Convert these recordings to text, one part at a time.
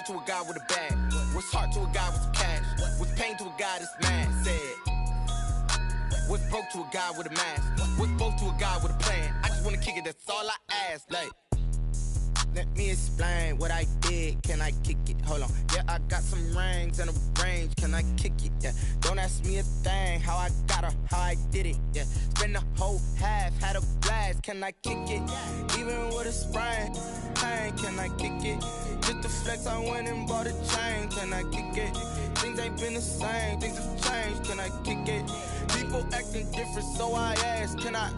to a guy with a bag? What's heart to a guy with some cash? What's pain to a guy that's mad? Said, what's broke to a guy with a mask? What's both to a guy with a plan? I just wanna kick it, that's all I ask. Like, let me explain what I did. Can I kick it? Hold on. Yeah, I got some rings and a range. Can I kick it? Yeah. Don't ask me a thing. How I got her, how I did it. Yeah. Spend the whole half, had a blast. Can I kick it? Even with a sprain. Pain, can I kick it? Just to flex, I went and bought a chain. Can I kick it? Things ain't been the same. Things have changed. Can I kick it? People acting different, so I ask. Can I?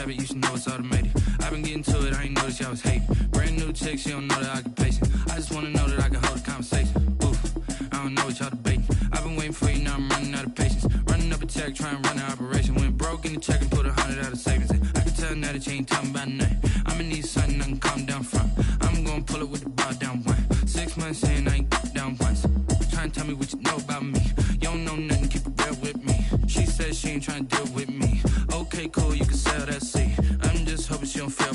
You should know it's automated. I've been getting to it, I ain't noticed y'all was hating. Brand new chick, she don't know the occupation. I just wanna know that I can hold a conversation. Oof, I don't know what y'all debating. I've been waiting for you, now I'm running out of patience. Running up a check, trying to run an operation. Went broke in the check and put 100 out of savings in. I can tell now that you ain't talking about nothing. I'ma need something I can calm down from. I'm gonna pull it with the bar down one. 6 months in, I ain't down once. Trying to tell me what you know about me. You don't know nothing, keep it real with me. She said she ain't trying to deal with me. Okay, cool, you can sell that seed. I'm just hoping she don't fail.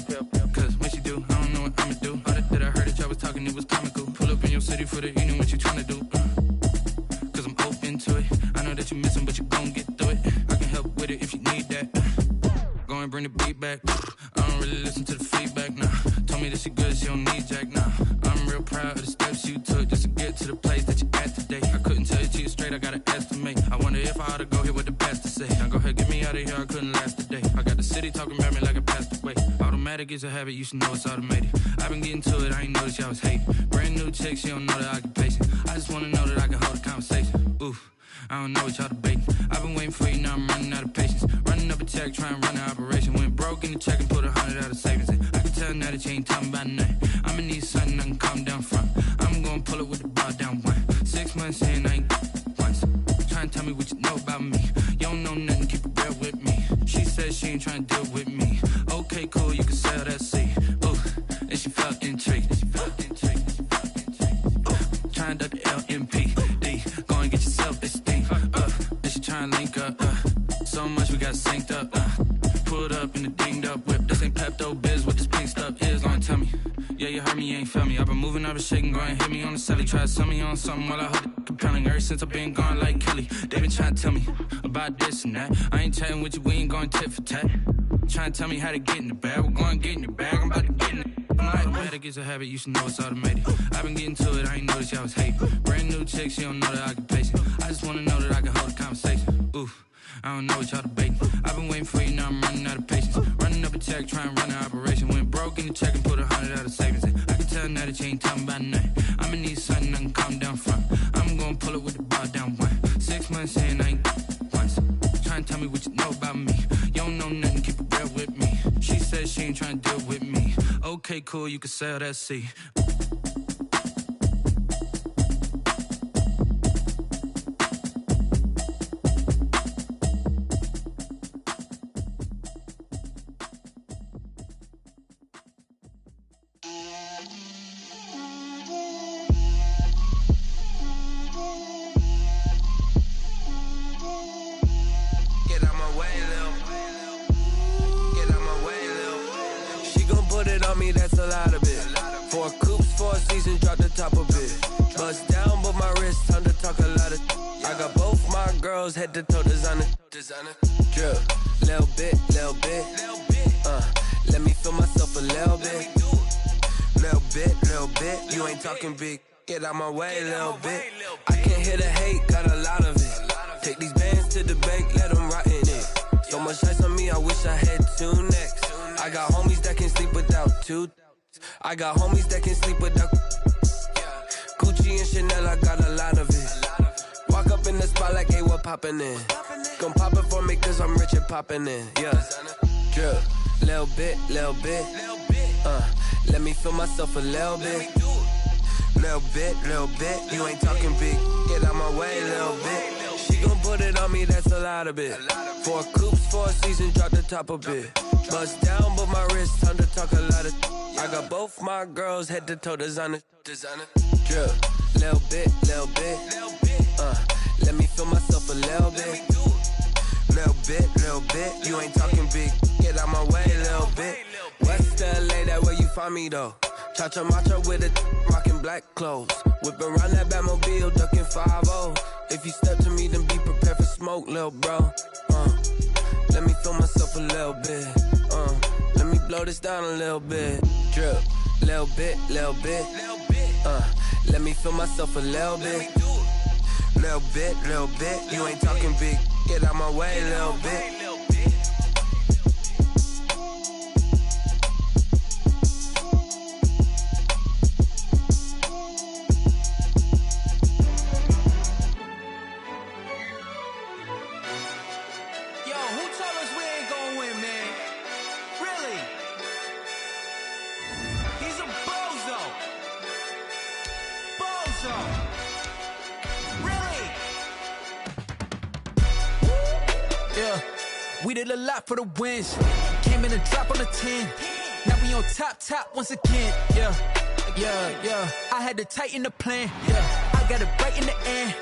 Cause when she do, I don't know what I'ma do. All that I heard that y'all was talking, it was comical. Pull up in your city for the evening, what you trying to do? Cause I'm open to it. I know that you're missing, but you gon' get through it. I can help with it if you need that. Go and bring the beat back. I don't really listen to the feedback, nah. Told me that she good, she don't need Jack, nah. I'm real proud of the steps you took just to get to the place that you're at today. I couldn't tell you to you straight, I gotta estimate. I wonder if I ought to go here with the best to say. Now go ahead, get me out of here, I couldn't last today. I got the city talking about me like I passed away. Automatic is a habit, you should know it's automated. I've been getting to it, I ain't noticed y'all was hating. Brand new chick, she don't know the occupation. I just wanna know that I can hold a conversation. Oof, I don't know what y'all debating. I've been waiting for you, now I'm running out of patience. Running up a check, trying to run an operation. Went broke in the check and put 100 out of savings in. I can tell now that you ain't talking about nothing. I'ma need something I can calm down from. I'm gonna pull it with the bar down one. 6 months in, I ain't once. Trying to tell me what you know about me. You don't know nothing, keep it real with me. She said she ain't trying to deal with me. Okay, cool, you can sell that seed. Ooh, and she felt intrigued. Trying to duck the LMPD. Go and get yourself this thing. And she trying to link up. So much we got synced up. Pulled up in the dinged up whip. This ain't Pepto Biz, what this pink stuff is. Long tell me. Yeah, you heard me, you ain't felt me. I've been moving, I've been shaking, go and hit me on the celly. Try to sell me on something while I hold it compelling. Ever since I've been gone like Kelly, they been trying to tell me about this and that. I ain't chatting with you, we ain't going tit for tat. Trying to tell me how to get in the bag. We're going to get in the bag, I'm about to get in it. Automatic is a habit, you should know it's automated. I've been getting to it, I ain't noticed y'all was hating. Brand new chick, she don't know the occupation. I just wanna know that I can hold a conversation. Oof, I don't know what y'all debating. I've been waiting for you, now I'm running out of patience. Running up a check, trying to run an operation. Went broke in the check and put 100 out of savings in. I can tell now that you ain't talking about nothing. I'ma need something I can calm down from. I'm gonna pull it with the bar down one. 6 months in, I ain't once. Trying to tell me what you know about me. You don't know nothing, keep it real with me. She said she ain't trying to deal with me. Okay, cool, you can sell that seed. That's a lot of it. 4 coops, 4 seasons, drop the top of it. Bust down, but my wrist, time to talk a lot of. I got both my girls, head to toe designer. Drip, little bit. Let me feel myself a little bit. Little bit. You ain't talking big. Get out my way, little bit. I can't hear the hate, got a lot of it. Take these bands to the bank, let them rot in it. So much ice on me, I wish I had 2 necks. I got homies that can sleep without 2. I got homies that can sleep without Gucci and Chanel, I got a lot of it. Walk up in the spot like, hey, what popping in. Gon' pop it for me cause I'm rich and popping in. Yeah. Drip. Little bit, little bit. Let me feel myself a little bit. Little bit, little bit. You ain't talking big. Get out my way, little bit. She gon' put it on me, that's a lot of it. 4 coops, 4 seasons, drop the top a bit. Bust down, but my wrist, time to talk a lot of. I got both my girls head to toe designer. Drip, little bit, little bit. Let me feel myself a little bit. Little bit, little bit. You ain't talking big. Get out my way, little bit. West LA, that where you find me though. Cha-cha matcha with a rockin' black clothes. Whip around that Batmobile, ducking 5-0. If you step to me, then be prepared for smoke, lil' bro. Let me feel myself a little bit. Let me blow this down a little bit. Drip, little bit, little bit. Let me feel myself a little bit. Little bit, little bit. You ain't talking big. Get out my way, little bit. We did a lot for the wins. Came in a drop on the 10. Now we on top once again. Yeah. I had to tighten the plan. Yeah. I got it right in the end.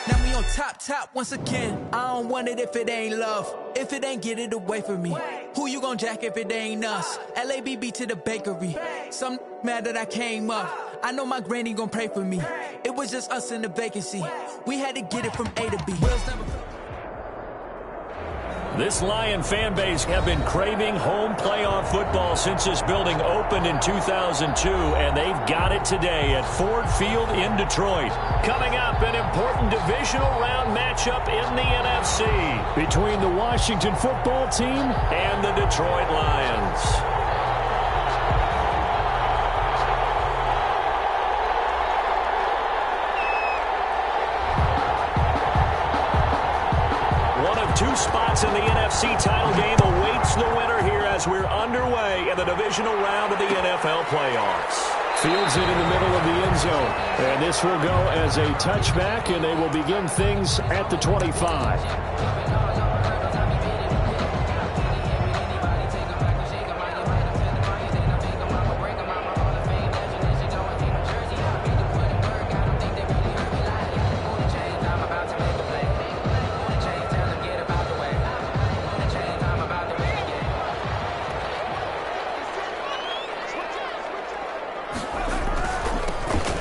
Now we on top once again. I don't want it if it ain't love. If it ain't, get it away from me. Who you gon' jack if it ain't us? LABB to the bakery. Some mad that I came up. I know my granny gon' pray for me. It was just us in the vacancy. We had to get it from A to B. This Lion fan base have been craving home playoff football since this building opened in 2002, and they've got it today at Ford Field in Detroit. Coming up, an important divisional round matchup in the NFC between the Washington football team and the Detroit Lions. Two spots in the NFC title game awaits the winner here as we're underway in the divisional round of the NFL playoffs. Fields it in the middle of the end zone. And this will go as a touchback, and they will begin things at the 25.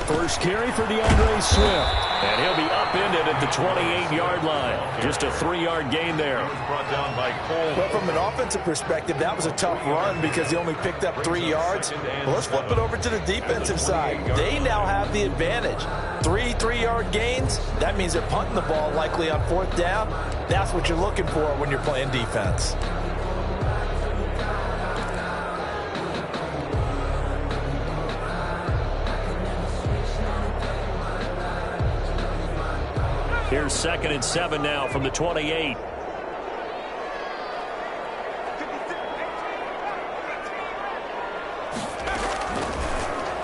First carry for DeAndre Swift. And he'll be upended at the 28-yard line. Just a 3-yard gain there. Brought down by Cole. Well, from an offensive perspective, that was a tough run because he only picked up 3 yards. Well, let's flip it over to the defensive side. They now have the advantage. 3-3-yard gains, that means they're punting the ball likely on 4th down. That's what you're looking for when you're playing defense. Here's 2nd and 7 now from the 28.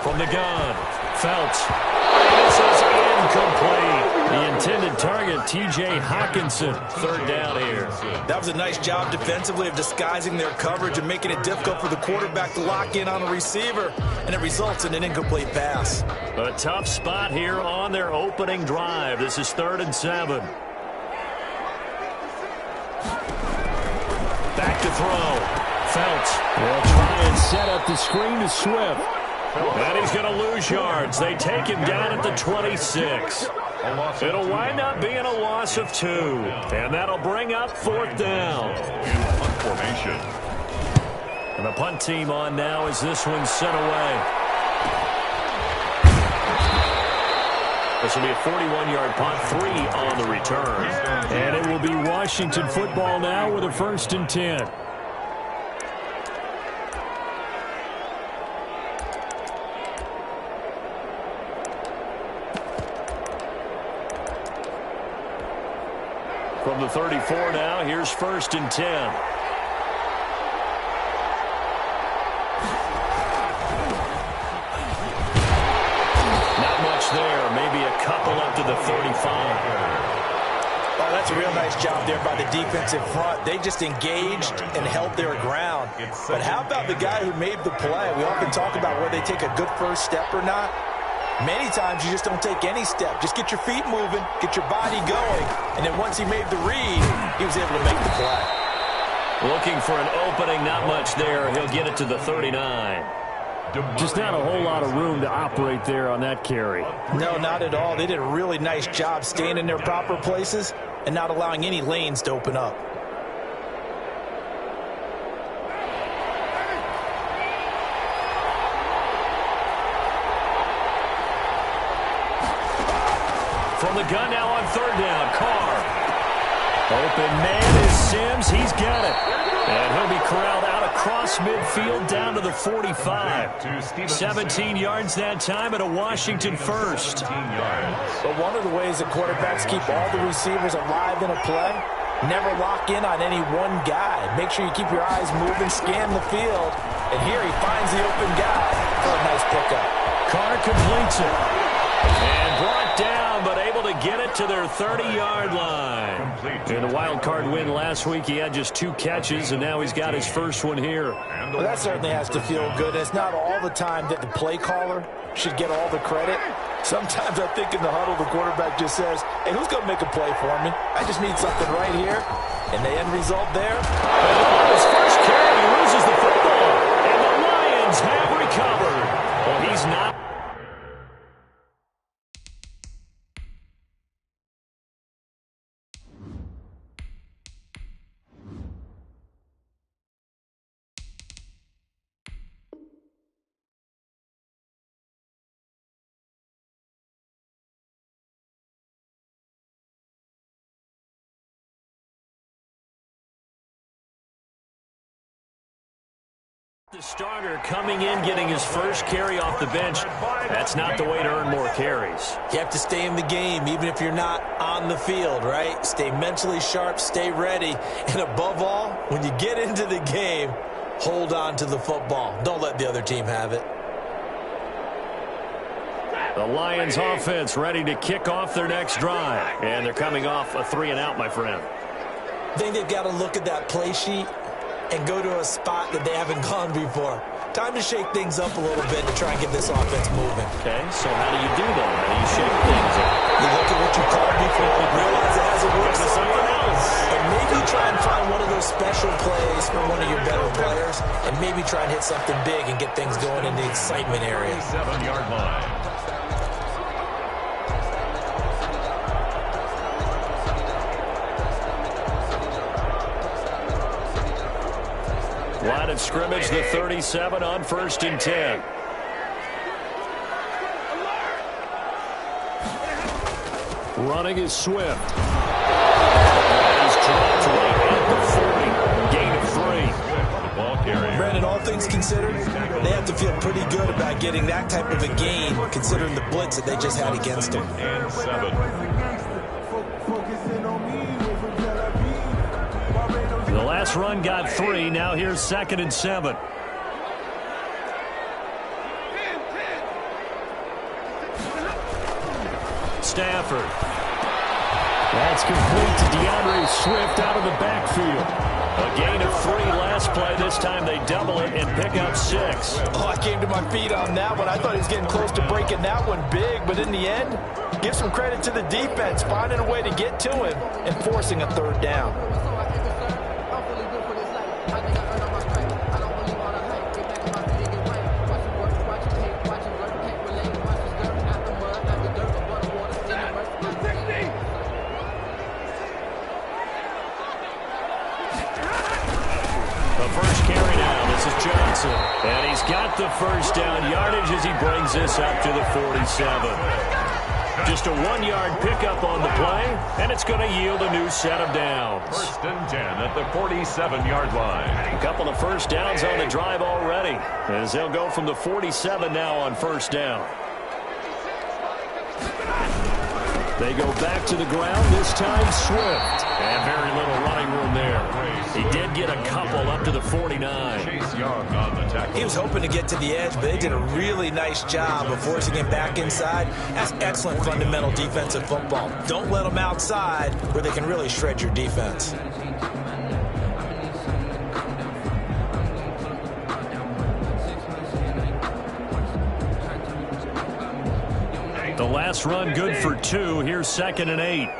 From the gun, Phelps. This is incomplete. The intended target, T.J. Hawkinson. 3rd down here. That was a nice job defensively of disguising their coverage and making it difficult for the quarterback to lock in on a receiver, and it results in an incomplete pass. A tough spot here on their opening drive. This is 3rd and 7. Back to throw. Phelps will try and set up the screen to Swift. And he's going to lose yards. They take him down at the 26. It'll wind up being a loss of 2. And that'll bring up 4th down. Formation. And the punt team on now as this one's sent away. This will be a 41-yard punt, 3 on the return. And it will be Washington football now with a 1st and 10. From the 34 now, here's 1st and 10. There, maybe a couple up to the 35. Oh, that's a real nice job there by the defensive front. They just engaged and held their ground. But how about the guy who made the play? We often talk about whether they take a good first step or not. Many times you just don't take any step. Just get your feet moving, get your body going, and then once he made the read, he was able to make the play. Looking for an opening, not much there. He'll get it to the 39. Just not a whole lot of room to operate there on that carry. No, not at all. They did a really nice job staying in their proper places and not allowing any lanes to open up. From the gun now on 3rd down, Carr. Open man is Sims. He's got it. And he'll be corralled out across midfield down to the 45. 17 yards that time and a Washington first. But one of the ways that quarterbacks keep all the receivers alive in a play, never lock in on any one guy. Make sure you keep your eyes moving, scan the field. And here he finds the open guy for a nice pickup. Carr completes it. And brought down, but able to get it to their 30-yard line. In the wild card win last week, he had just 2 catches, and now he's got his first one here. Well, that certainly has to feel good. It's not all the time that the play caller should get all the credit. Sometimes I think in the huddle, the quarterback just says, hey, who's going to make a play for me? I just need something right here. And the end result there. His first carry, he loses the football. And the Lions have recovered. Well, he's not. The starter coming in, getting his first carry off the bench. That's not the way to earn more carries. You have to stay in the game, even if you're not on the field, right? Stay mentally sharp, stay ready. And above all, when you get into the game, hold on to the football. Don't let the other team have it. The Lions offense ready to kick off their next drive. And they're coming off a 3-and-out, my friend. I think they've got to look at that play sheet and go to a spot that they haven't gone before. Time to shake things up a little bit to try and get this offense moving. Okay, so how do you do that? How do you shake things up? You look at what you called before, realize it hasn't worked somewhere else, and maybe try and find one of those special plays for one of your better players, and maybe try and hit something big and get things going in the excitement area. 7-yard line. Line of scrimmage, the 37 on 1st and 10. Running is Swift. He's dropped right at the 40. Gain of 3. Brandon, all things considered, they have to feel pretty good about getting that type of a gain, considering the blitz that they just had against him. And 7. The last run got 3. Now here's 2nd and 7. Stafford. That's complete to DeAndre Swift out of the backfield. A gain of 3 last play. This time they double it and pick up 6. Oh, I came to my feet on that one. I thought he was getting close to breaking that one big, but in the end, give some credit to the defense, finding a way to get to him and forcing a 3rd down. And he's got the first down yardage as he brings this up to the 47. Just a 1-yard pickup on the play, and it's going to yield a new set of downs. 1st and 10 at the 47-yard line. A couple of first downs on the drive already, as they'll go from the 47 now on 1st down. They go back to the ground, this time Swift. And very little running room there. He did get a couple up to the 49. Chase Young on the tackle. He was hoping to get to the edge, but they did a really nice job of forcing him back inside. That's excellent fundamental defensive football. Don't let them outside where they can really shred your defense. The last run good for 2. Here's 2nd and 8.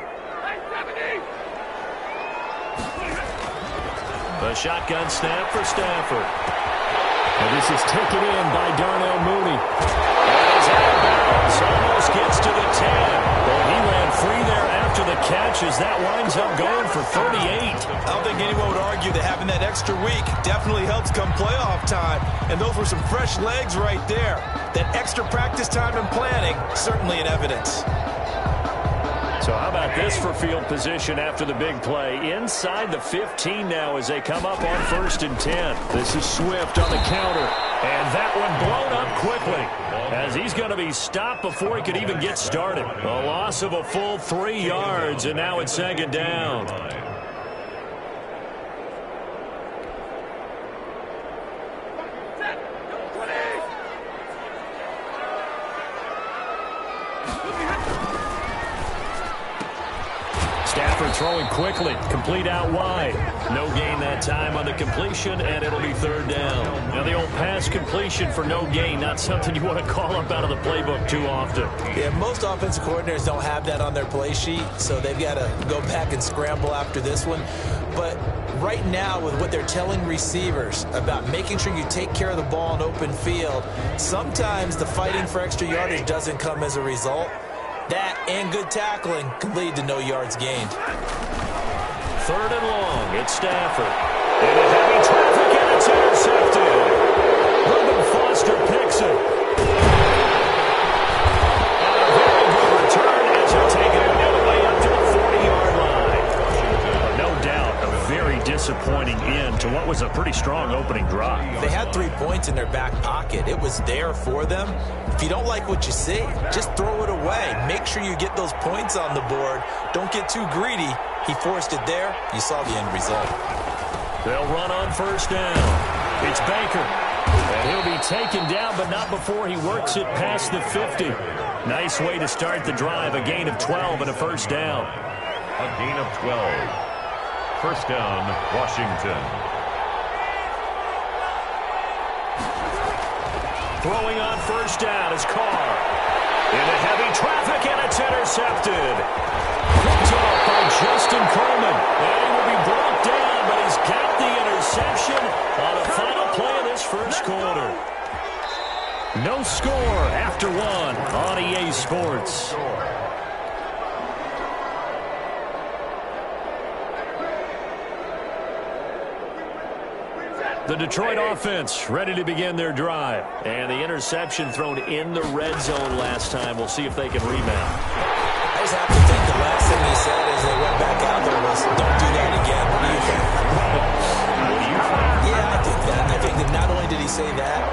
The shotgun snap for Stafford. And this is taken in by Darnell Mooney. And he's out of bounds. Almost gets to the 10. Well, he ran free there after the catch as that winds up going for 38. I don't think anyone would argue that having that extra week definitely helps come playoff time. And those were some fresh legs right there. That extra practice time and planning, certainly in evidence. So how about this for field position after the big play? Inside the 15 now as they come up on 1st and 10. This is Swift on the counter. And that one blown up quickly as he's going to be stopped before he could even get started. A loss of a full 3 yards, and now it's 2nd down. Stafford throwing quickly, complete out wide. No gain that time on the completion, and it'll be 3rd down. Now the old pass completion for no gain, not something you want to call up out of the playbook too often. Yeah, most offensive coordinators don't have that on their play sheet, so they've got to go back and scramble after this one. But right now, with what they're telling receivers about making sure you take care of the ball in open field, sometimes the fighting for extra yardage doesn't come as a result. That and good tackling can lead to no yards gained. 3rd and long, it's Stafford. Into heavy traffic, and it's intercepted. Reuben Foster picks it. And a very good return as he'll take it all the way up to the 40-yard line. No doubt, a very disappointing end to what was a pretty strong opening drive. They had 3 points in their back pocket. It was there for them. If you don't like what you see, just throw it away. Make sure you get those points on the board. Don't get too greedy. He forced it there. You saw the end result. They'll run on 1st down. It's Baker. And he'll be taken down, but not before he works it past the 50. Nice way to start the drive. A gain of 12 and a 1st down. A gain of 12. 1st down, Washington. Throwing on 1st down is Carr. Into heavy traffic, and it's intercepted. Picked off by Justin Coleman. And he will be brought down, but he's got the interception on a final play of this 1st quarter. No score after 1 on EA Sports. The Detroit offense ready to begin their drive. And the interception thrown in the red zone last time. We'll see if they can rebound. I just have to think the last thing he said as they went back out there was, don't do that again. What do you think? What do you think? Yeah, I think that. I think that not only did he say that,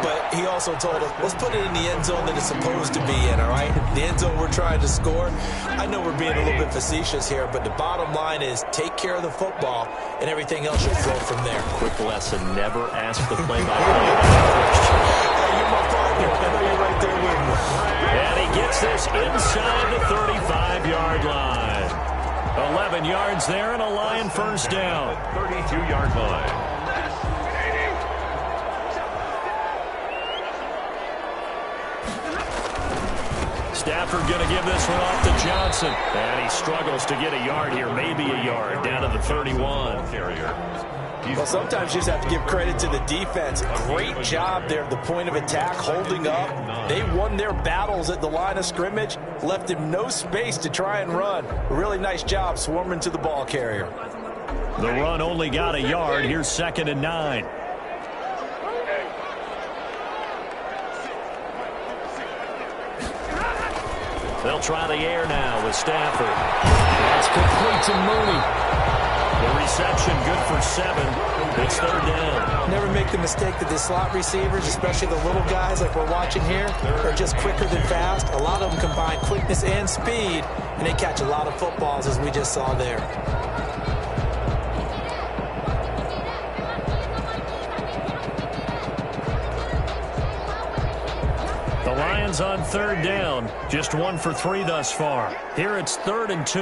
but he also told us, let's put it in the end zone that it's supposed to be in, all right? The end zone we're trying to score. I know we're being a little bit facetious here, but the bottom line is take care of the football, and everything else should flow from there. Quick lesson, never ask the play-by-play. You're my partner. I know you're right there with me. And he gets this inside the 35-yard line. 11 yards there and a Lion 1st down. 32-yard line. Stafford going to give this one off to Johnson. And he struggles to get a yard here, maybe a yard, down to the 31. Well, sometimes you just have to give credit to the defense. Great job there at the point of attack, holding up. They won their battles at the line of scrimmage, left him no space to try and run. A really nice job swarming to the ball carrier. The run only got a yard. Here's 2nd and 9. They'll try the air now with Stafford. That's complete to Mooney. The reception good for 7. It's third down. Never make the mistake that the slot receivers, especially the little guys like we're watching here, are just quicker than fast. A lot of them combine quickness and speed, and they catch a lot of footballs, as we just saw there. The Lions on third down. Just 1 for 3 thus far. Here it's 3rd and 2.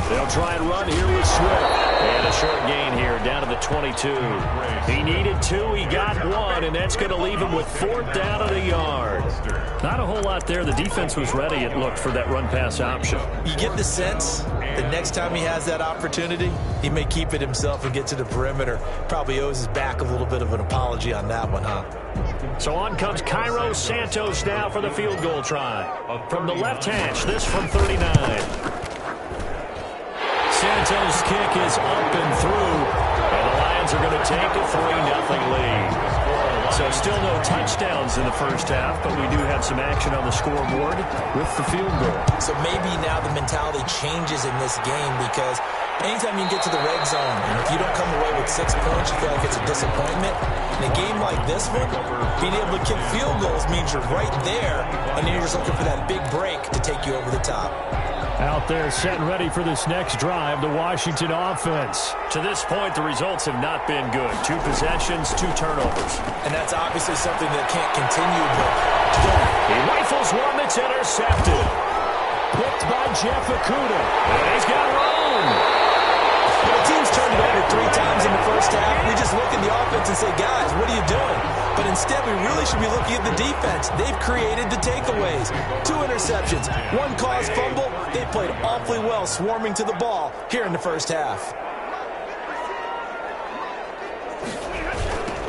They'll try and run here with Swift. And a short gain here down to the 22. He needed 2. He got 1, and that's going to leave him with 4th down and a yard. Not a whole lot there. The defense was ready, it looked, for that run-pass option. You get the sense that next time he has that opportunity, he may keep it himself and get to the perimeter. Probably owes his back a little bit of an apology on that one, huh? So on comes Cairo Santos now for the field goal try. From the left hash, this from 39. Santos' kick is up and through, and the Lions are going to take a 3-0 lead. So still no touchdowns in the first half, but we do have some action on the scoreboard with the field goal. So maybe now the mentality changes in this game, because anytime you can get to the red zone, and if you don't come away with 6 points, you feel like it's a disappointment. In a game like this one, being able to kick field goals means you're right there, and then you're just looking for that big break to take you over the top. Out there set and ready for this next drive, the Washington offense. To this point, the results have not been good. 2 possessions, 2 turnovers. And that's obviously something that can't continue, but he rifles one that's intercepted. Picked by Jeff Okudah. And he's got room. The team's turned it over 3 times in the first half. We just look at the offense and say, guys, what are you doing? But instead, we really should be looking at the defense. They've created the takeaways. 2 interceptions, 1 caused fumble. They played awfully well swarming to the ball here in the first half.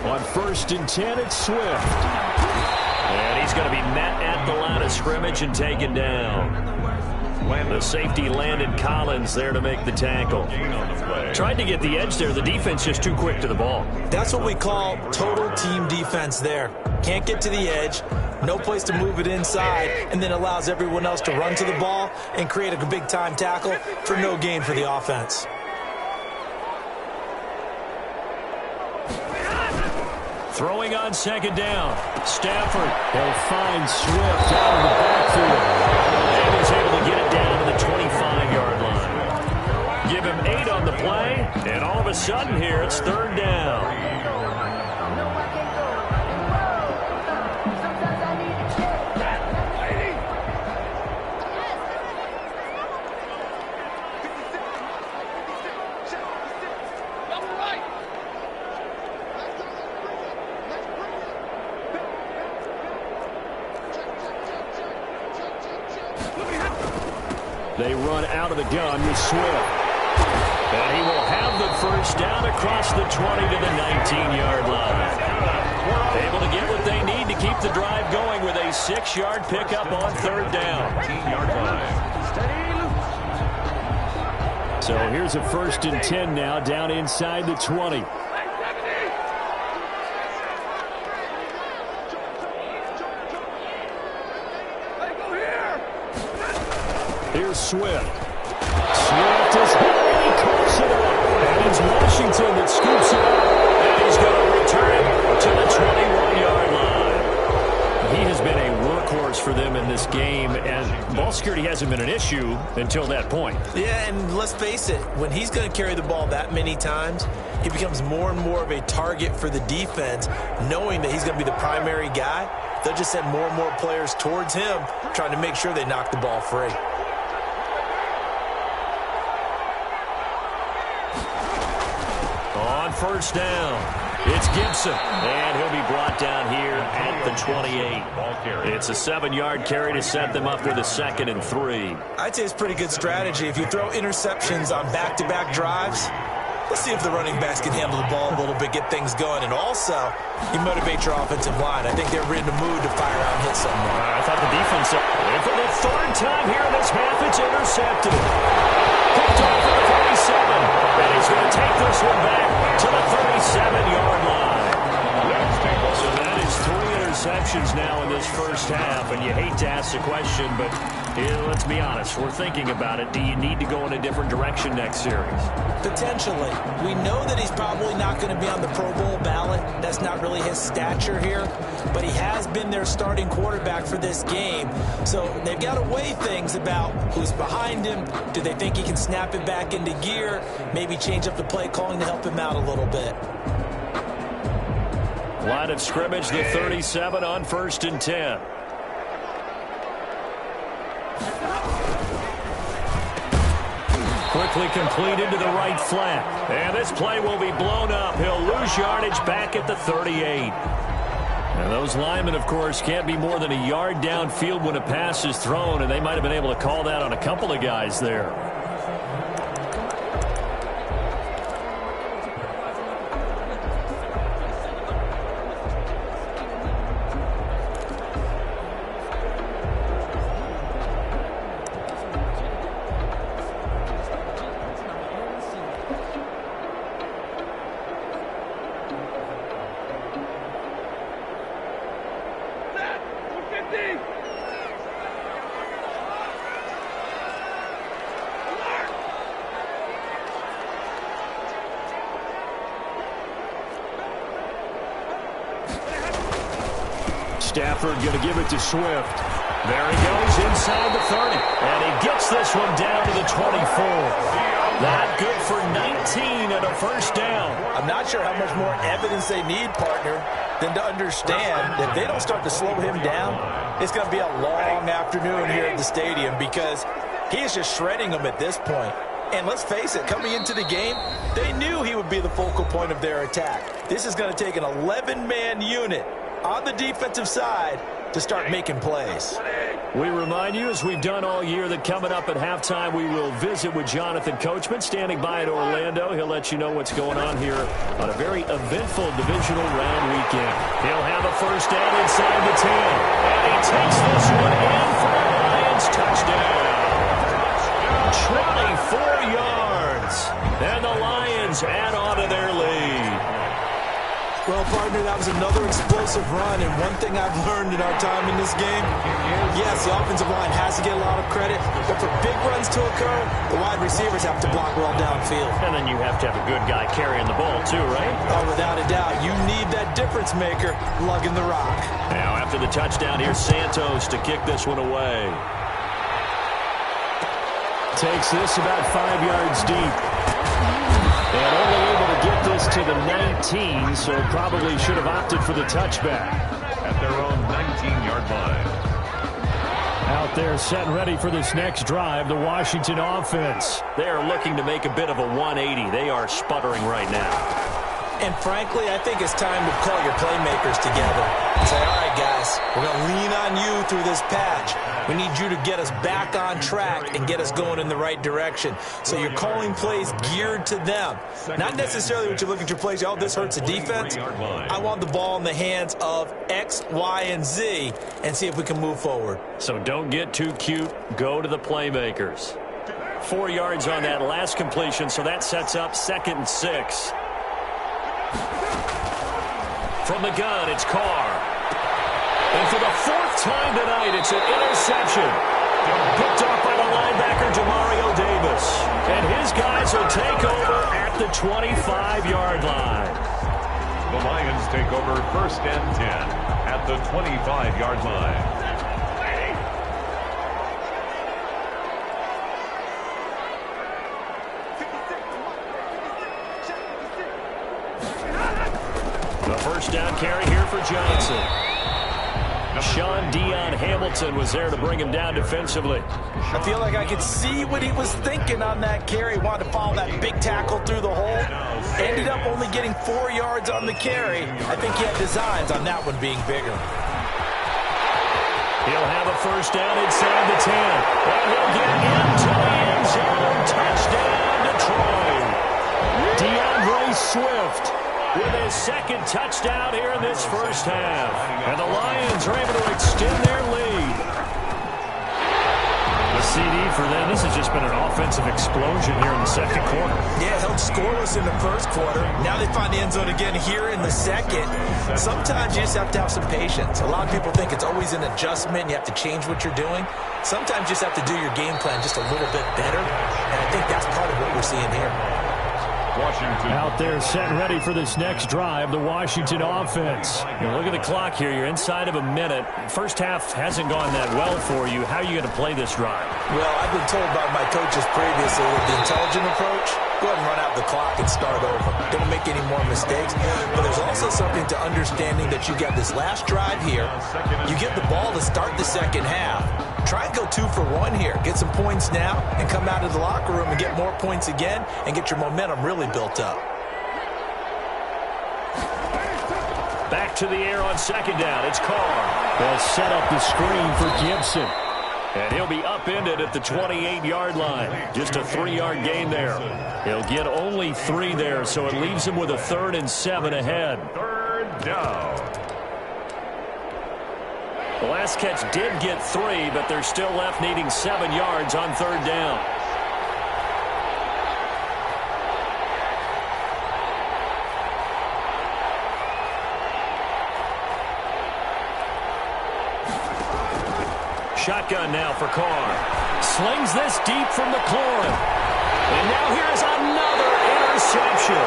On 1st and 10, it's Swift. And he's going to be met at the line of scrimmage and taken down. The safety Landon Collins there to make the tackle. Tried to get the edge there. The defense just too quick to the ball. That's what we call total team defense there. Can't get to the edge, no place to move it inside, and then allows everyone else to run to the ball and create a big-time tackle for no gain for the offense. Throwing on 2nd down. Stafford will find Swift out of the backfield. And he's able to get it down to the 25-yard line. Give him 8 on the play, and all of a sudden here it's 3rd down. They run out of the gun with Swift. And he will have the first down across the 20 to the 19-yard line. Able to get what they need to keep the drive going with a 6-yard pickup on 3rd down. So here's a 1st and 10 now down inside the 20. Here's Swift. Swift is hit, and he coughs it up. And it's Washington that scoops it up. And he's going to return it to the 21-yard line. He has been a workhorse for them in this game, and ball security hasn't been an issue until that point. Yeah, and let's face it, when he's going to carry the ball that many times, he becomes more and more of a target for the defense, knowing that he's going to be the primary guy. They'll just send more and more players towards him, trying to make sure they knock the ball free. On 1st down, it's Gibson, and he'll be brought down here at the 28. It's a 7-yard carry to set them up with a 2nd and 3. I'd say it's pretty good strategy. If you throw interceptions on back-to-back drives, let's see if the running backs can handle the ball a little bit, get things going, and also you motivate your offensive line. I think they're in the mood to fire out and hit someone. I thought the defense, and for the 3rd time here in this half, it's intercepted. Picked off at the 37, and he's going to take this one back to the 37-yard line. So that is 3 interceptions now in this first half, and you hate to ask the question, but Yeah, let's be honest. We're thinking about it. Do you need to go in a different direction next series? Potentially. We know that he's probably not going to be on the Pro Bowl ballot. That's not really his stature here. But he has been their starting quarterback for this game. So they've got to weigh things about who's behind him. Do they think he can snap it back into gear? Maybe change up the play calling to help him out a little bit. Line of scrimmage, the 37 on 1st and 10. Quickly completed to the right flat. And this play will be blown up. He'll lose yardage back at the 38. And those linemen, of course, can't be more than a yard downfield when a pass is thrown, and they might have been able to call that on a couple of guys there. Stafford going to give it to Swift. There he goes inside the 30. And he gets this one down to the 24. That good for 19 and a first down. I'm not sure how much more evidence they need, partner, than to understand that if they don't start to slow him down, it's going to be a long afternoon here at the stadium because he is just shredding them at this point. And let's face it, coming into the game, they knew he would be the focal point of their attack. This is going to take an 11-man unit on the defensive side to start making plays. We remind you, as we've done all year, that coming up at halftime, we will visit with Jonathan Coachman, standing by at Orlando. He'll let you know what's going on here on a very eventful divisional round weekend. He'll have a first down inside the 10. And he takes this one in for the Lions touchdown. 24 yards. And the Lions add on to their lead. Well, partner, that was another explosive run, and one thing I've learned in our time in this game, yes, the offensive line has to get a lot of credit, but for big runs to occur, the wide receivers have to block well downfield. And then you have to have a good guy carrying the ball, too, right? Oh, without a doubt. You need that difference maker lugging the rock. Now, after the touchdown, here's Santos to kick this one away. Takes this about 5 yards deep. And only able to get this to the 19, so probably should have opted for the touchback. At their own 19-yard line. Out there set and ready for this next drive, the Washington offense. They are looking to make a bit of a 180. They are sputtering right now. And frankly, I think it's time to call your playmakers together and say, all right, guys, we're going to lean on you through this patch. We need you to get us back on track and get us going in the right direction. So you're calling plays geared to them. Not necessarily what you're looking to play. Oh, this hurts the defense. I want the ball in the hands of X, Y, and Z and see if we can move forward. So don't get too cute. Go to the playmakers. 4 yards on that last completion, so that sets up 2nd and 6. From the gun, it's Carr. And for the 4th time tonight, it's an interception. Picked off by the linebacker, Demario Davis. And his guys will take over at the 25-yard line. The Lions take over 1st and 10 at the 25-yard line. The first down carry here for Johnson. Sean Dion Hamilton was there to bring him down defensively. I feel like I could see what he was thinking on that carry. Wanted to follow that big tackle through the hole. Ended up only getting 4 yards on the carry. I think he had designs on that one being bigger. He'll have a first down inside the 10. And he'll get into the end zone. Touchdown, Detroit. DeAndre Swift with his 2nd touchdown here in this first half. And the Lions are able to extend their lead. The CD for them. This has just been an offensive explosion here in the second quarter. Yeah, held scoreless in the first quarter. Now they find the end zone again here in the second. Sometimes you just have to have some patience. A lot of people think it's always an adjustment. You have to change what you're doing. Sometimes you just have to do your game plan just a little bit better. And I think that's part of what we're seeing here. Washington. Out there set and ready for this next drive, the Washington offense. Now look at the clock here. You're inside of a minute. First half hasn't gone that well for you. How are you going to play this drive? Well, I've been told by my coaches previously with the intelligent approach, go ahead and run out the clock and start over. Don't make any more mistakes. But there's also something to understanding that you got this last drive here. You get the ball to start the second half. Try and go 2 for 1 here. Get some points now and come out of the locker room and get more points again and get your momentum really built up. Back to the air on second down. It's Carr. They'll set up the screen for Gibson. And he'll be upended at the 28-yard line. Just a 3-yard gain there. He'll get only 3 there, so it leaves him with a 3rd and 7 ahead. Third down. The last catch did get 3, but they're still left needing 7 yards on 3rd down. Shotgun now for Carr. Slings this deep from McLaurin. And now here's another interception.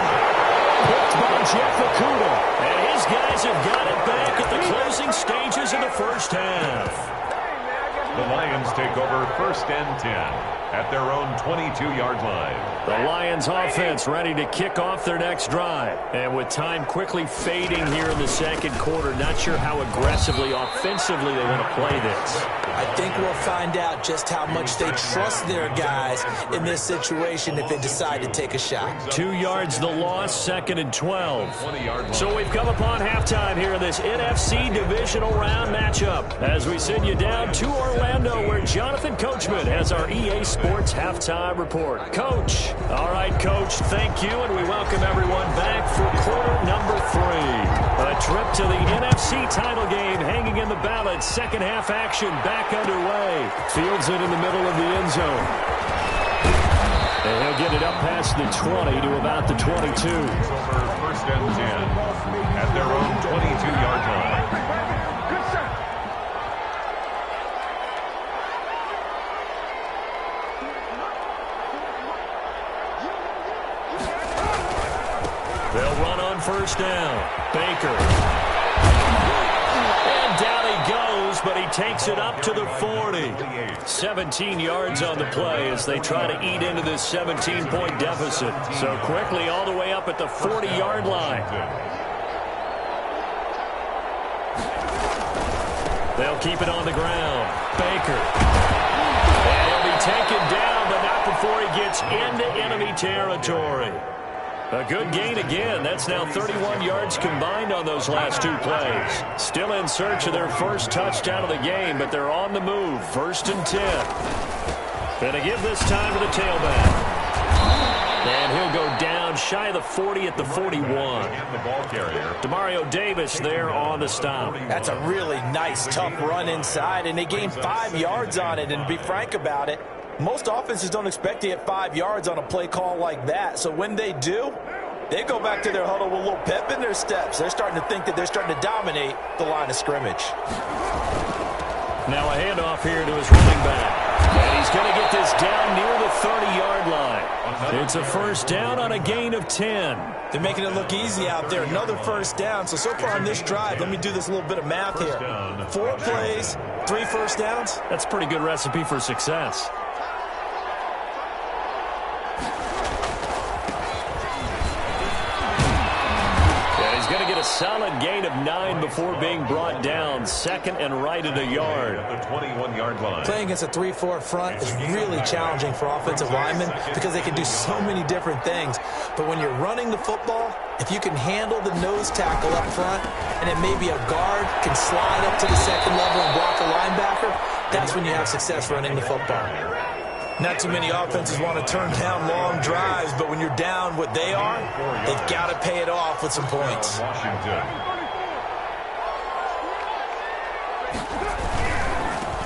Picked by Jeff Okudah. And his guys have got it back at the closing stages of the first half. The Lions take over 1st and 10 at their own 22-yard line. The Lions offense ready to kick off their next drive. And with time quickly fading here in the second quarter, not sure how aggressively, offensively they want to play this. I think we'll find out just how much they trust their guys in this situation if they decide to take a shot. 2 yards the loss, 2nd and 12. So we've come upon halftime here in this NFC divisional round matchup as we send you down to Orlando where Jonathan Coachman has our EA Sports halftime report. Coach. All right, Coach, thank you, and we welcome everyone back for quarter number 3. A trip to the NFC title game hanging in the balance. Second half action back underway. Fields it in the middle of the end zone. And he'll get it up past the 20 to about the 22. Over 1st and 10 at their own 22-yard line. They'll run on 1st down. Baker. And down he goes, but he takes it up to the 40. 17 yards on the play as they try to eat into this 17-point deficit. So quickly all the way up at the 40-yard line. They'll keep it on the ground. Baker. And he'll be taken down, but not before he gets into enemy territory. A good gain again. That's now 31 yards combined on those last 2 plays. Still in search of their first touchdown of the game, but they're on the move. 1st and 10. Gonna give this time to the tailback. And he'll go down shy of the 40 at the 41. The ball carrier. Demario Davis there on the stop. That's a really nice, tough run inside, and they gained 5 yards on it. And to be frank about it, most offenses don't expect to get 5 yards on a play call like that. So when they do, they go back to their huddle with a little pep in their steps. They're starting to think that they're starting to dominate the line of scrimmage. Now a handoff here to his running back. And he's going to get this down near the 30-yard line. It's a 1st down on a gain of 10. They're making it look easy out there. Another 1st down. So far on this drive, let me do this little bit of math here. 4 plays, 3 1st downs. That's a pretty good recipe for success. Solid gain of 9 before being brought down. 2nd and right at a yard. At the 21-yard line. Playing against a 3-4 front is really challenging for offensive linemen because they can do so many different things. But when you're running the football, if you can handle the nose tackle up front and then maybe a guard can slide up to the 2nd level and block a linebacker, that's when you have success running the football. Not too many offenses want to turn down long drives, but when you're down what they are, they've got to pay it off with some points. Washington.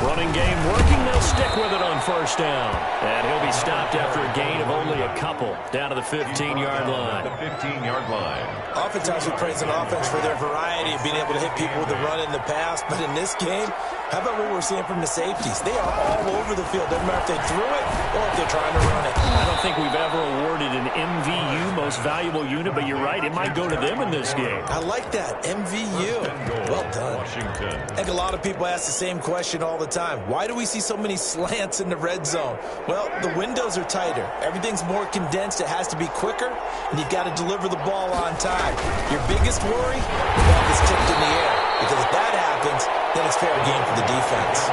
Running game working. They'll stick with it on first down. And he'll be stopped after a gain of only a couple down to the 15-yard line. The 15-yard line. Oftentimes we praise an offense for their variety of being able to hit people with the run in the pass. But in this game, how about what we're seeing from the safeties? They are all over the field. Doesn't matter if they threw it or if they're trying to run it. I don't think we've ever awarded an MVU, most valuable unit, but you're right. It might go to them in this game. I like that. MVU. Well done. Washington. I think a lot of people ask the same question all the time. Why do we see so many slants in the red zone? Well, the windows are tighter. Everything's more condensed. It has to be quicker, and you've got to deliver the ball on time. Your biggest worry? The ball gets tipped in the air. Because if that happens, then it's fair game for the defense.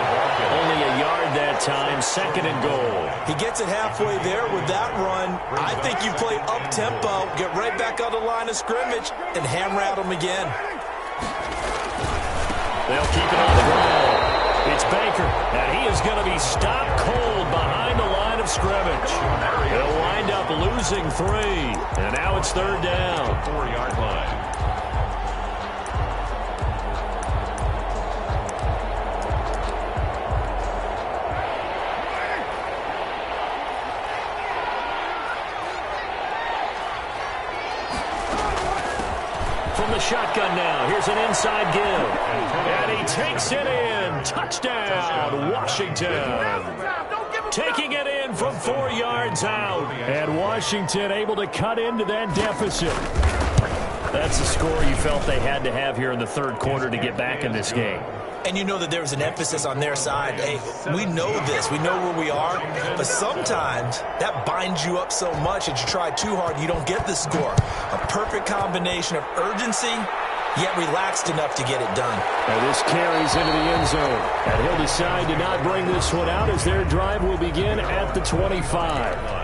Only a yard that time, second and goal. He gets it halfway there with that run. I think you play up-tempo, get right back on the line of scrimmage, and hammer at him again. They'll keep it on the ground. It's Baker, and he is going to be stopped cold behind the line of scrimmage. They'll wind up losing 3, and now it's third down. 4-yard line. From the shotgun now, here's an inside give. And he takes it in. Touchdown, Washington. Taking it in from 4 yards out. And Washington able to cut into that deficit. That's the score you felt they had to have here in the third quarter to get back in this game. And you know that there was an emphasis on their side. Hey, we know this. We know where we are. But sometimes that binds you up so much that you try too hard, you don't get the score. A perfect combination of urgency, yet relaxed enough to get it done. And this carries into the end zone. And he'll decide to not bring this one out as their drive will begin at the 25.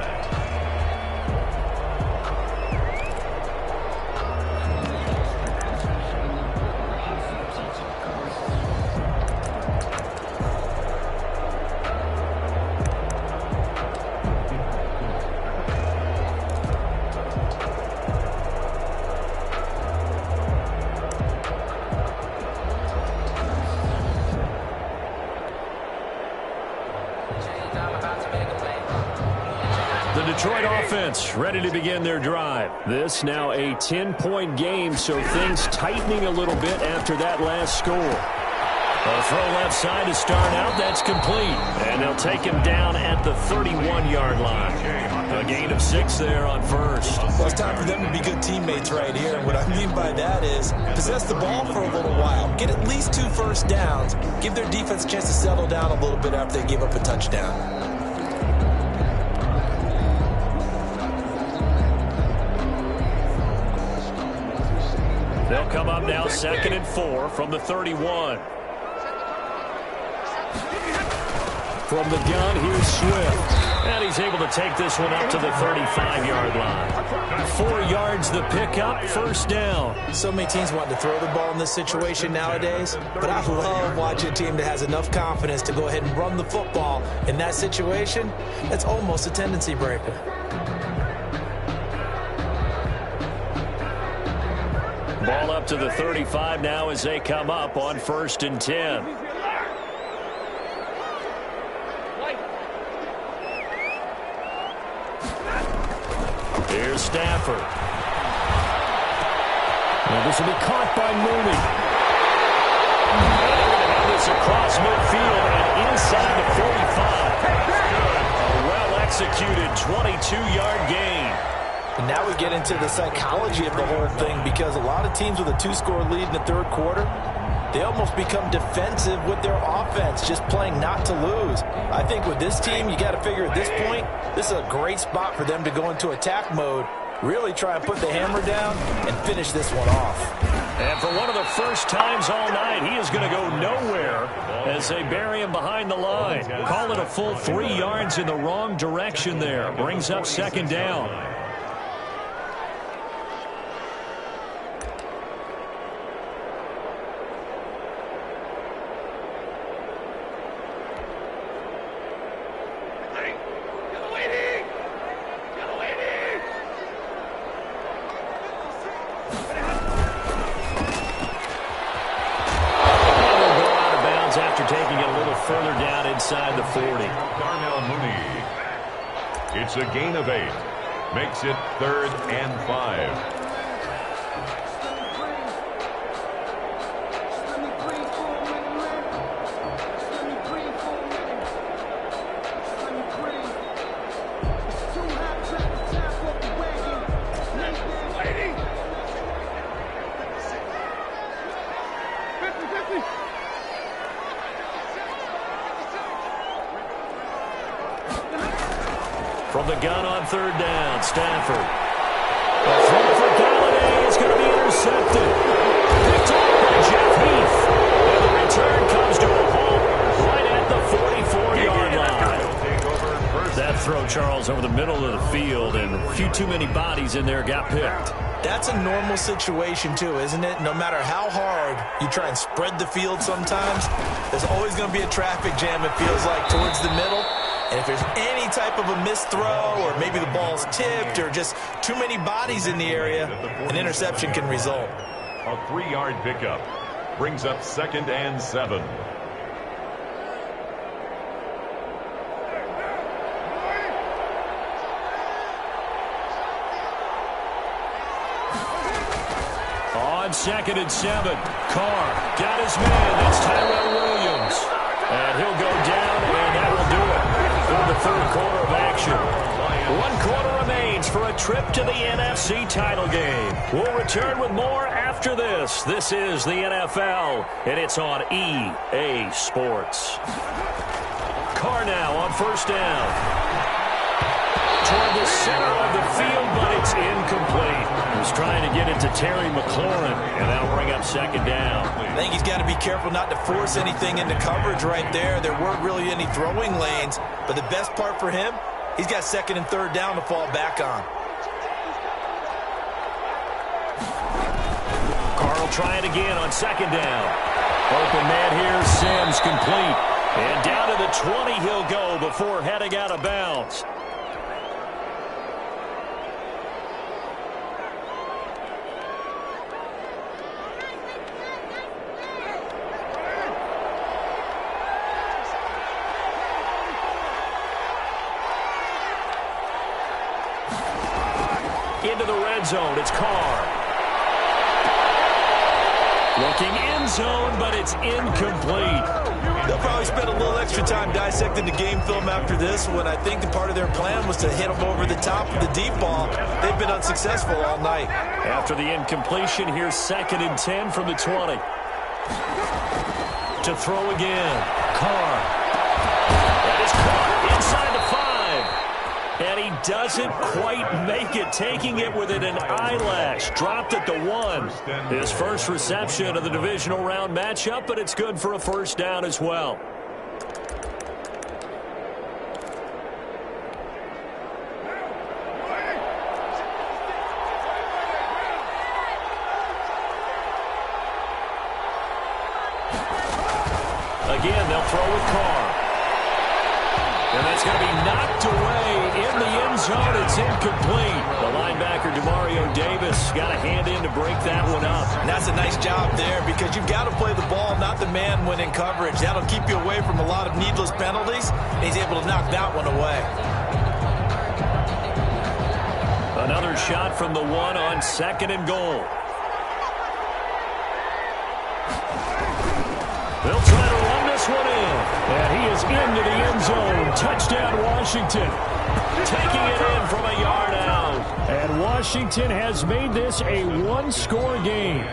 Detroit offense ready to begin their drive. This now a 10-point game, so things tightening a little bit after that last score. A throw left side to start out. That's complete. And they'll take him down at the 31-yard line. A gain of 6 there on first. Well, it's time for them to be good teammates right here. And what I mean by that is possess the ball for a little while. Get at least 2 first downs. Give their defense a chance to settle down a little bit after they give up a touchdown. They'll come up now 2nd and 4 from the 31. From the gun, here's Swift. And he's able to take this one up to the 35-yard line. 4 yards the pickup, first down. So many teams want to throw the ball in this situation nowadays, but I love watching a team that has enough confidence to go ahead and run the football. In that situation, that's almost a tendency breaker. Ball up to the 35 now as they come up on 1st and 10. Here's Stafford. Well, this will be caught by Mooney. And they're going to have this across midfield and inside the 45. A well-executed 22-yard gain. And now we get into the psychology of the whole thing, because a lot of teams with a 2-score lead in the third quarter, they almost become defensive with their offense, just playing not to lose. I think with this team, you got to figure at this point, this is a great spot for them to go into attack mode, really try and put the hammer down and finish this one off. And for one of the first times all night, he is going to go nowhere as they bury him behind the line. Call it a full 3 yards in the wrong direction there. Brings up 2nd down. Further 40. Darnell Mooney. It's a gain of 8. Makes it 3rd and 5. From the gun on 3rd down, Stafford. The throw for Galladay is going to be intercepted. Picked off by Jeff Heath. And the return comes to a halt right at the 44-yard line. That throw, Charles, over the middle of the field, and a few too many bodies in there got picked. That's a normal situation, too, isn't it? No matter how hard you try and spread the field sometimes, there's always going to be a traffic jam, it feels like, towards the middle. And if there's any type of a missed throw, or maybe the ball's tipped, or just too many bodies in the area, an interception can result. A 3-yard pickup brings up 2nd and 7. On 2nd and 7, Carr got his man. That's Tyrell Williams. And he'll go down, and that will do it for the 3rd quarter of action. 1 quarter remains for a trip to the NFC title game. We'll return with more after this. This is the NFL, and it's on EA Sports. Carr now on 1st down. Toward the center of the field, but it's incomplete. He's trying to get it to Terry McLaurin, and that'll bring up 2nd down. I think he's got to be careful not to force anything into coverage right there. There weren't really any throwing lanes, but the best part for him, he's got 2nd and 3rd down to fall back on. Carl try it again on 2nd down. Open man here, Sims complete. And down to the 20 he'll go before heading out of bounds. Into the red zone, it's Carr. Looking end zone, but it's incomplete. They'll probably spend a little extra time dissecting the game film after this one. I think the part of their plan was to hit them over the top of the deep ball. They've been unsuccessful all night. After the incompletion, here's 2nd and 10 from the 20. To throw again, Carr. That is caught inside the 5. And he doesn't quite make it, taking it within an eyelash. Dropped at the 1. His first reception of the divisional round matchup, but it's good for a 1st down as well. Again, they'll throw with Carr. And that's going to be knocked away in the end zone. It's incomplete. The linebacker, Demario Davis, got a hand in to break that one up. And that's a nice job there because you've got to play the ball, not the man when in coverage. That'll keep you away from a lot of needless penalties. And he's able to knock that one away. Another shot from the 1 on 2nd and goal. They'll try to run this one in. And he is into the end zone. Touchdown, Washington. Taking it in from a yard out. And Washington has made this a 1-score game.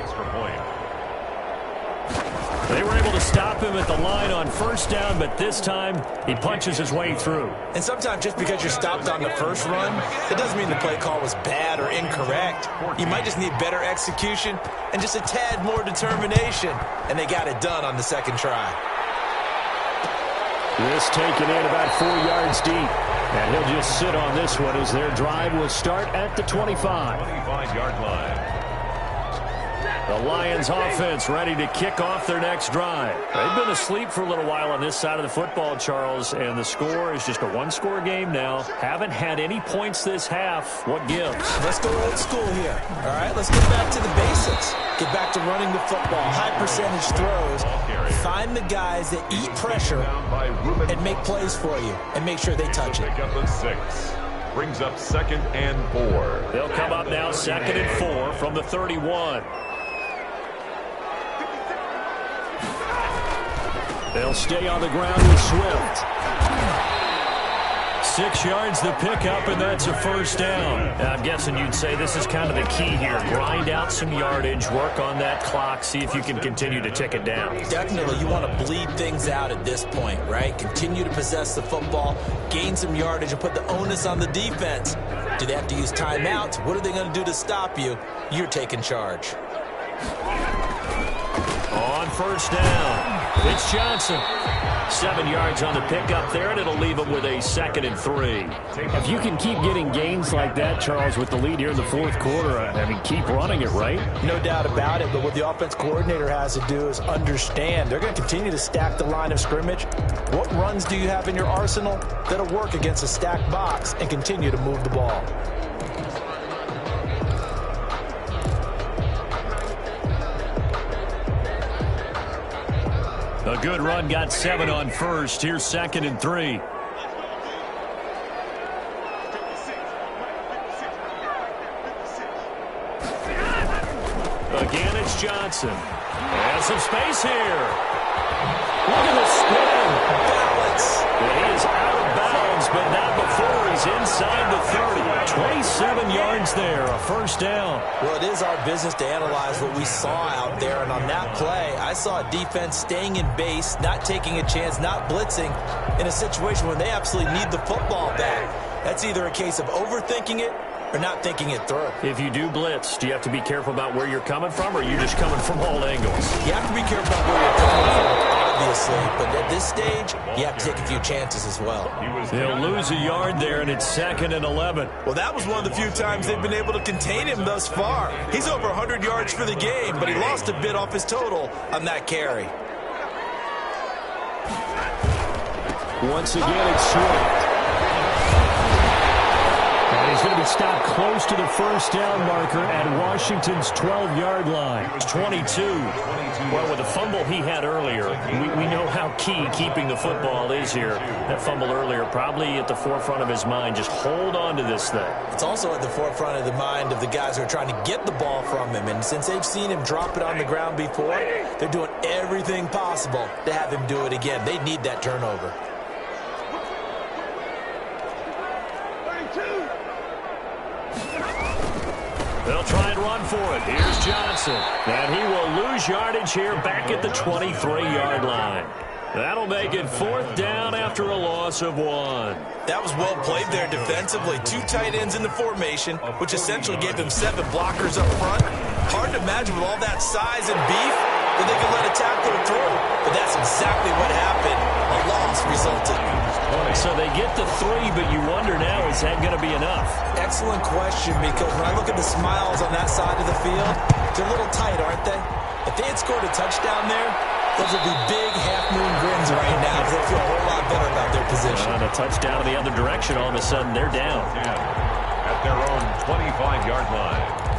They were able to stop him at the line on 1st down, but this time he punches his way through. And sometimes just because you're stopped on the first run, it doesn't mean the play call was bad or incorrect. You might just need better execution and just a tad more determination. And they got it done on the 2nd try. This taken in about 4 yards deep. And he'll just sit on this one as their drive will start at the 25. 25-yard line. The Lions offense ready to kick off their next drive. They've been asleep for a little while on this side of the football, Charles, and the score is just a 1-score game now. Haven't had any points this half. What gives? Let's go old school here. All right, let's get back to the basics. Get back to running the football. High percentage throws. find the guys that eat pressure and make plays for you and make sure they touch it. Pick up a 6. Brings up 2nd and 4. They'll come up now 2nd and 4 from the 31. They'll stay on the ground with Swift. 6 yards the pickup, and that's a first down. I'm guessing you'd say this is kind of the key here. Grind out some yardage, work on that clock, see if you can continue to tick it down. Definitely, you want to bleed things out at this point, right? Continue to possess the football, gain some yardage, and put the onus on the defense. Do they have to use timeouts? What are they going to do to stop you? You're taking charge. On first down, it's Johnson. 7 yards on the pickup there, and it'll leave him with a 2nd and 3. If you can keep getting gains like that, Charles, with the lead here in the fourth quarter, I mean, keep running it, right? No doubt about it, but what the offense coordinator has to do is understand they're going to continue to stack the line of scrimmage. What runs do you have in your arsenal that'll work against a stacked box and continue to move the ball? A good run, got 7 on first. Here's 2nd and 3. Again, it's Johnson. And some space here. Look at the spin. Balance. He is out of bounds, but not before he's inside the 30. 27 yards there, a first down. Well, it is our business to analyze what we saw out there, and on that play, I saw a defense staying in base, not taking a chance, not blitzing, in a situation where they absolutely need the football back. That's either a case of overthinking it or not thinking it through. If you do blitz, do you have to be careful about where you're coming from, or are you just coming from all angles? You have to be careful about where you're coming from, obviously, but at this stage, you have to take a few chances as well. They'll lose a yard there, and it's 2nd and 11. Well, that was one of the few times they've been able to contain him thus far. He's over 100 yards for the game, but he lost a bit off his total on that carry. Once again, it's Swift. And he's going to be stopped close to the first down marker at Washington's 12-yard line. 22. Well, with the fumble he had earlier, we know how key keeping the football is here. That fumble earlier probably at the forefront of his mind. Just hold on to this thing. It's also at the forefront of the mind of the guys who are trying to get the ball from him. And since they've seen him drop it on the ground before, they're doing everything possible to have him do it again. They need that turnover. They'll try and run for it. Here's Johnson. And he will lose yardage here back at the 23-yard line. That'll make it 4th down after a loss of 1. That was well played there defensively. 2 tight ends in the formation, which essentially gave him 7 blockers up front. Hard to imagine with all that size and beef that they could let a tackler through. But that's exactly what happened. A loss resulted. So they get the 3, but you wonder now, is that going to be enough? Excellent question, because when I look at the smiles on that side of the field, they're a little tight, aren't they? If they had scored a touchdown there, those would be big half-moon grins right now, because they feel a whole lot better about their position. And a touchdown in the other direction, all of a sudden they're down. At their own 25-yard line.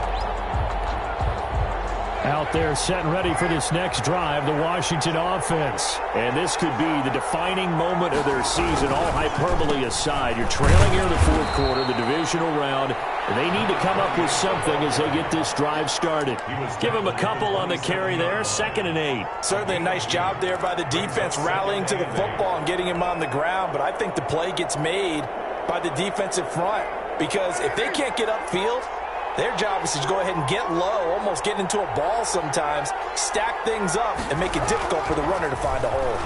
Out there set and ready for this next drive, the Washington offense. And this could be the defining moment of their season, all hyperbole aside. You're trailing here in the fourth quarter, the divisional round, and they need to come up with something as they get this drive started. Give them a couple on the carry there, 2nd and 8. Certainly a nice job there by the defense rallying to the football and getting him on the ground, but I think the play gets made by the defensive front, because if they can't get upfield, their job is to go ahead and get low, almost get into a ball sometimes, stack things up, and make it difficult for the runner to find a hole.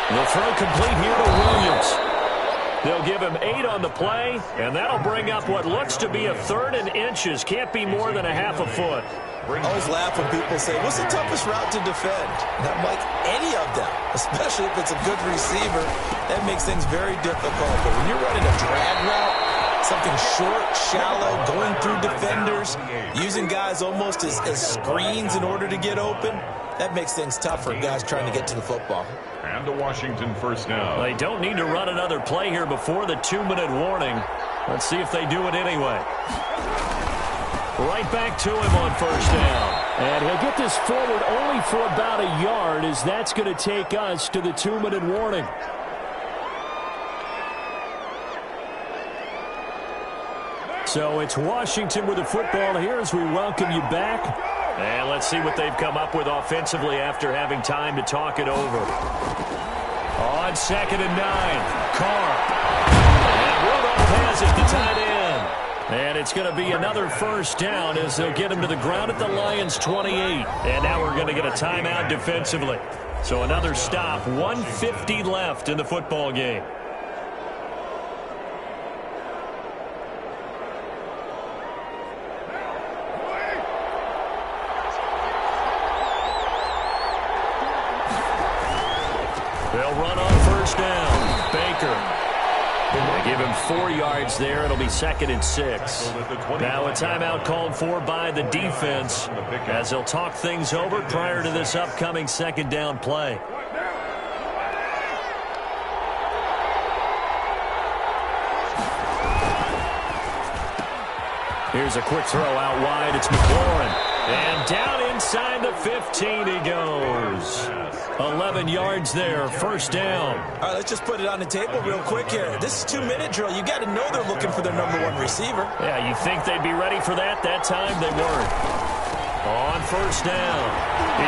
The throw complete here to Williams. They'll give him 8 on the play, and that'll bring up what looks to be a 3rd and inches. Can't be more than a half a foot. I always laugh when people say, what's the toughest route to defend? And I'm like, any of them, especially if it's a good receiver. That makes things very difficult. But when you're running a drag route, something short, shallow, going through defenders, using guys almost as screens in order to get open, that makes things tough for guys trying to get to the football. And the Washington first down. They don't need to run another play here before the 2-minute warning. Let's see if they do it anyway. Right back to him on first down. And he'll get this forward only for about a yard, as that's going to take us to the 2-minute warning. So it's Washington with the football here as we welcome you back. And let's see what they've come up with offensively after having time to talk it over. On 2nd and 9, Carr. And Rudolph has it to tight end. And it's going to be another first down as they'll get him to the ground at the Lions' 28. And now we're going to get a timeout defensively. So another stop, 1:50 left in the football game. They'll run on first down. Baker. They give him 4 yards there. It'll be 2nd and 6. Now a timeout called for by the defense as they'll talk things over prior to this upcoming 2nd down play. Here's a quick throw out wide. It's McLaurin. And down inside the 15 he goes. 11 yards there, first down. All right, let's just put it on the table real quick here. This is 2-minute drill. You got to know they're looking for their number 1 receiver. Yeah, you think they'd be ready for that? That time they weren't. On first down,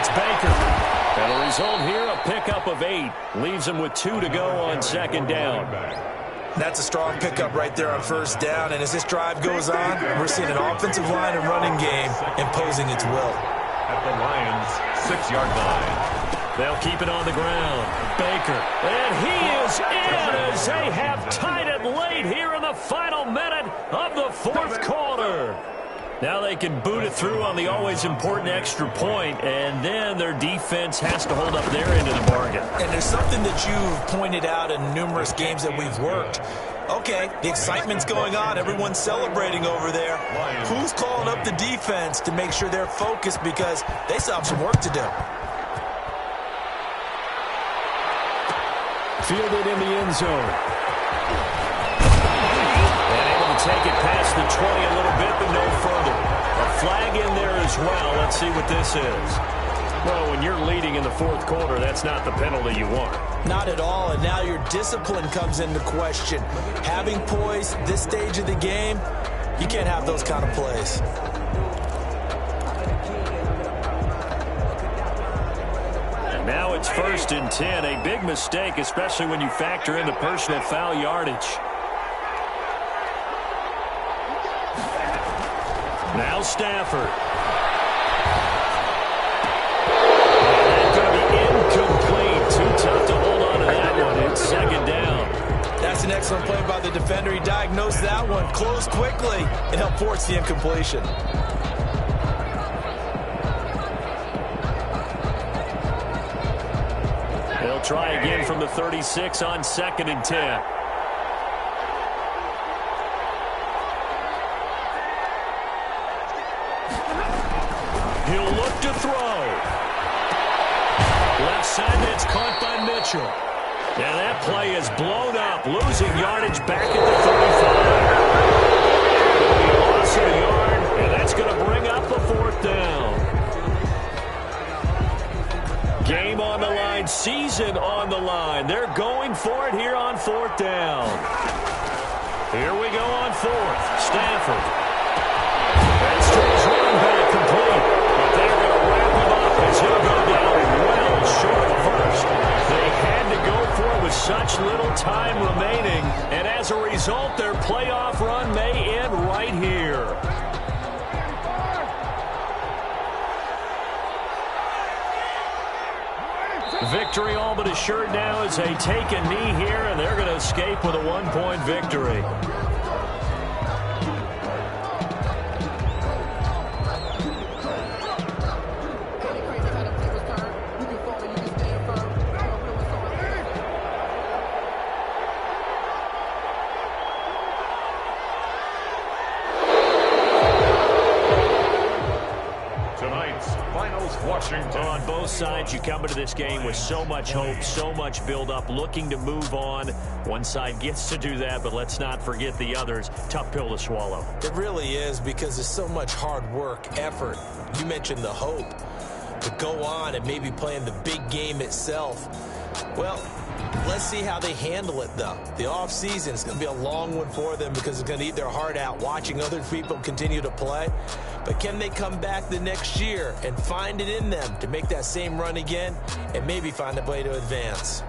it's Baker. And the result here, a pickup of 8. Leaves him with 2 to go on 2nd down. That's a strong pickup right there on first down. And as this drive goes on, we're seeing an offensive line and running game imposing its will. At the Lions' 6-yard line. They'll keep it on the ground. Baker. And he is in as they have tied it late here in the final minute of the 4th quarter. Now they can boot it through on the always important extra point, and then their defense has to hold up their end of the bargain. And there's something that you've pointed out in numerous games that we've worked. Okay, the excitement's going on. Everyone's celebrating over there. Who's calling up the defense to make sure they're focused because they still have some work to do? Fielded in the end zone. And able to take it past the 20 a little bit, but no further. A flag in there as well. Let's see what this is. Well, when you're leading in the 4th quarter, that's not the penalty you want. Not at all, and now your discipline comes into question. Having poise this stage of the game, you can't have those kind of plays. And now it's 1st and 10. A big mistake, especially when you factor in the personal foul yardage. Now Stafford. Incomplete. Too tough to hold on to that one. It's 2nd down. That's an excellent play by the defender. He diagnosed that one, closed quickly, and helped force the incompletion. They'll try again from the 36 on 2nd and 10. He'll look to throw. Left side, that's caught by Mitchell. And that play is blown up, losing yardage back at the 35. He lost a yard, and that's going to bring up a 4th down. Game on the line, season on the line. They're going for it here on 4th down. Here we go on 4th. Stafford. That's to his running back, complete. But they're going to wrap him up as he'll go down well short of first. They had to go for it with such little time remaining, and as a result, their playoff run may end right here. Victory all but assured now as they take a knee here, and they're going to escape with a 1-point victory. Washington. On both sides, you come into this game with so much hope, so much build-up, looking to move on. One side gets to do that, but let's not forget the others. Tough pill to swallow. It really is, because there's so much hard work, effort. You mentioned the hope to go on and maybe play in the big game itself. Well, let's see how they handle it, though. The offseason is going to be a long one for them because it's going to eat their heart out watching other people continue to play. But can they come back the next year and find it in them to make that same run again and maybe find a way to advance?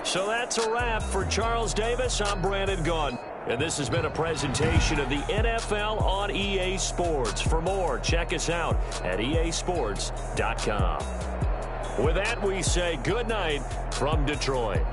So that's a wrap for Charles Davis. I'm Brandon Gaudin. And this has been a presentation of the NFL on EA Sports. For more, check us out at easports.com. With that, we say good night from Detroit.